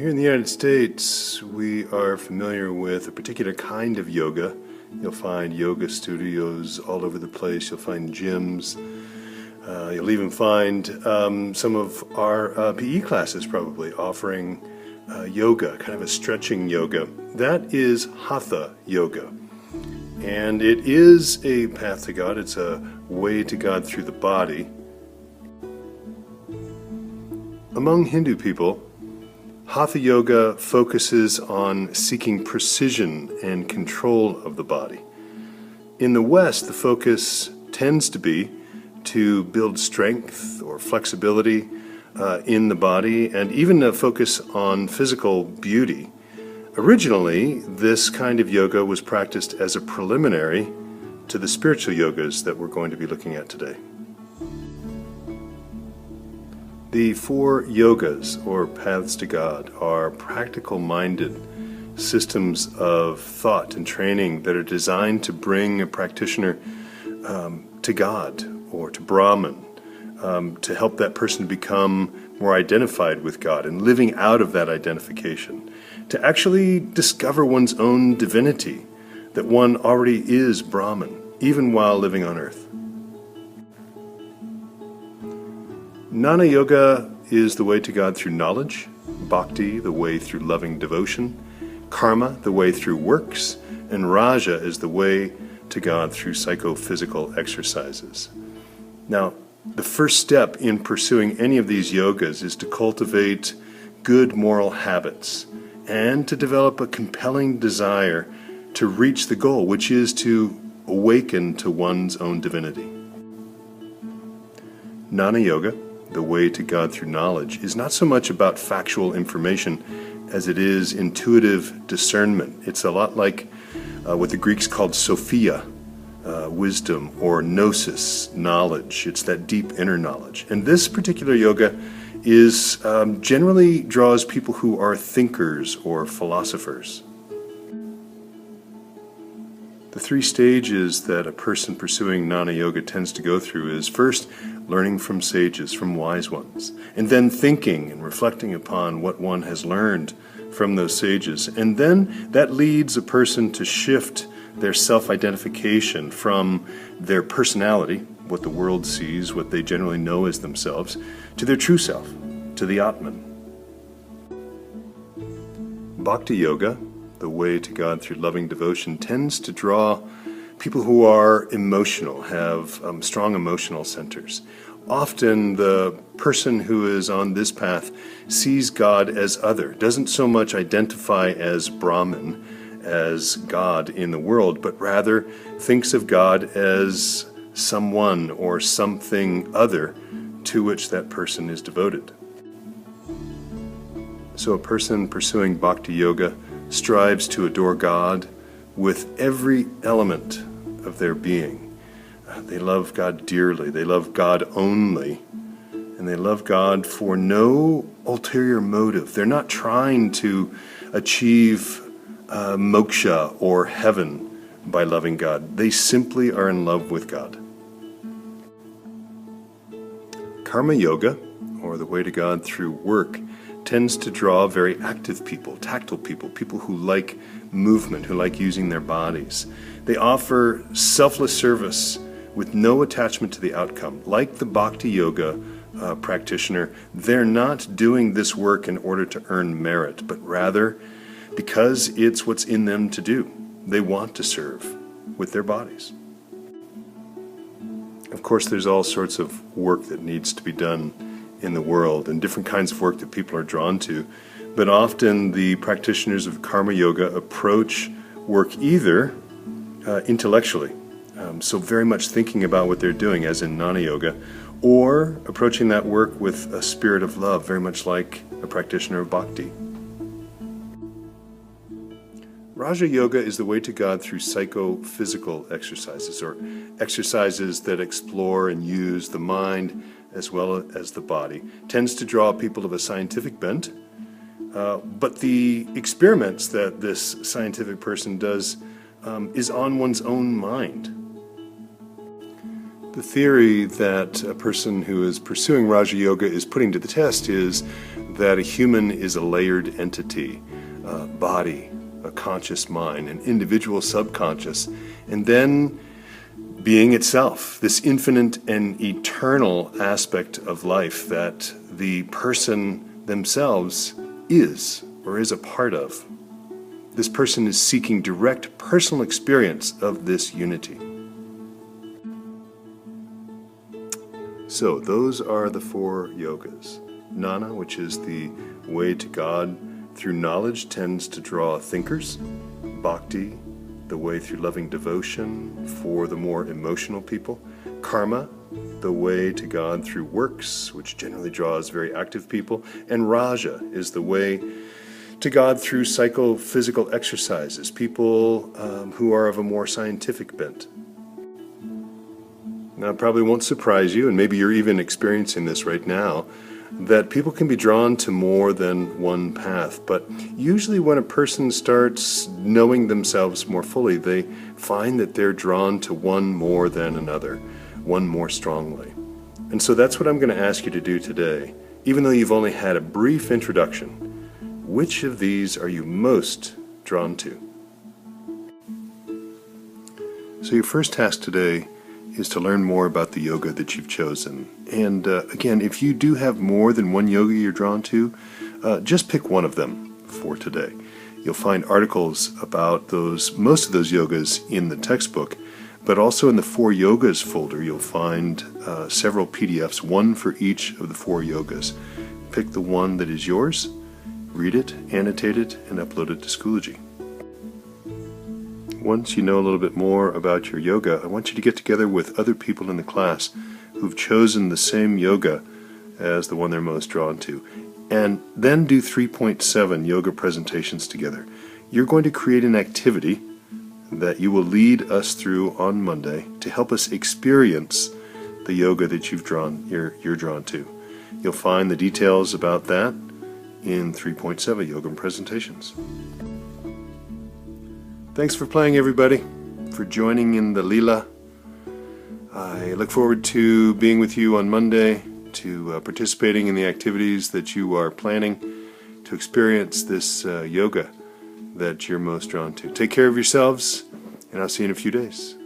Here in the United States, we are familiar with a particular kind of yoga. You'll find yoga studios all over the place. You'll find gyms. You'll even find some of our PE classes probably offering yoga, kind of a stretching yoga. That is Hatha yoga. And it is a path to God. It's a way to God through the body. Among Hindu people, Hatha yoga focuses on seeking precision and control of the body. In the West, the focus tends to be to build strength or flexibility in the body, and even a focus on physical beauty. Originally, this kind of yoga was practiced as a preliminary to the spiritual yogas that we're going to be looking at today. The 4 yogas, or paths to God, are practical-minded systems of thought and training that are designed to bring a practitioner to God or to Brahman, to help that person become more identified with God and living out of that identification, to actually discover one's own divinity, that one already is Brahman, even while living on earth. Jnana Yoga is the way to God through knowledge, Bhakti, the way through loving devotion, Karma, the way through works, and Raja is the way to God through psychophysical exercises. Now, the first step in pursuing any of these yogas is to cultivate good moral habits and to develop a compelling desire to reach the goal, which is to awaken to one's own divinity. Jnana Yoga, the way to God through knowledge, is not so much about factual information as it is intuitive discernment. It's a lot like what the Greeks called Sophia, wisdom, or gnosis, knowledge. It's that deep inner knowledge. And this particular yoga is generally draws people who are thinkers or philosophers. The 3 stages that a person pursuing Jnana Yoga tends to go through is first learning from sages, from wise ones, and then thinking and reflecting upon what one has learned from those sages. And then that leads a person to shift their self-identification from their personality, what the world sees, what they generally know as themselves, to their true self, to the Atman. Bhakti Yoga, the way to God through loving devotion, tends to draw people who are emotional, have strong emotional centers. Often the person who is on this path sees God as other, doesn't so much identify as Brahman, as God in the world, but rather thinks of God as someone or something other to which that person is devoted. So a person pursuing Bhakti Yoga strives to adore God with every element of their being. They love God dearly, they love God only, and they love God for no ulterior motive. They're not trying to achieve moksha or heaven by loving God. They simply are in love with God. Karma Yoga, or the way to God through work, tends to draw very active people, tactile people, people who like movement, who like using their bodies. They offer selfless service with no attachment to the outcome. Like the Bhakti Yoga practitioner, they're not doing this work in order to earn merit, but rather because it's what's in them to do. They want to serve with their bodies. Of course, there's all sorts of work that needs to be done in the world and different kinds of work that people are drawn to, but often the practitioners of Karma Yoga approach work either intellectually, so very much thinking about what they're doing, as in Jnana Yoga, or approaching that work with a spirit of love, very much like a practitioner of Bhakti. Raja Yoga is the way to God through psychophysical exercises, or exercises that explore and use the mind as well as the body. Tends to draw people of a scientific bent, but the experiments that this scientific person does is on one's own mind. The theory that a person who is pursuing Raja Yoga is putting to the test is that a human is a layered entity, a body, a conscious mind, an individual subconscious, and then being itself, this infinite and eternal aspect of life that the person themselves is or is a part of. This person is seeking direct personal experience of this unity. So those are the 4 yogas. Jnana, which is the way to God through knowledge, tends to draw thinkers. Bhakti, the way through loving devotion for the more emotional people. Karma, the way to God through works, which generally draws very active people. And Raja is the way to God through psychophysical exercises, people who are of a more scientific bent. Now, it probably won't surprise you, and maybe you're even experiencing this right now, that people can be drawn to more than one path. But usually when a person starts knowing themselves more fully, they find that they're drawn to one more than another, one more strongly. And so that's what I'm going to ask you to do today. Even though you've only had a brief introduction, which of these are you most drawn to? So your first task today is to learn more about the yoga that you've chosen. And again, if you do have more than one yoga you're drawn to, just pick one of them for today. You'll find articles about most of those yogas in the textbook, but also in the 4 yogas folder you'll find several PDFs, one for each of the 4 yogas. Pick the one that is yours, read it, annotate it, and upload it to Schoology. Once you know a little bit more about your yoga, I want you to get together with other people in the class who've chosen the same yoga as the one they're most drawn to, and then do 3.7 yoga presentations together. You're going to create an activity that you will lead us through on Monday to help us experience the yoga that you're drawn to. You'll find the details about that in 3.7 yoga presentations. Thanks for playing, everybody, for joining in the Leela. I look forward to being with you on Monday, to participating in the activities that you are planning, to experience this yoga that you're most drawn to. Take care of yourselves, and I'll see you in a few days.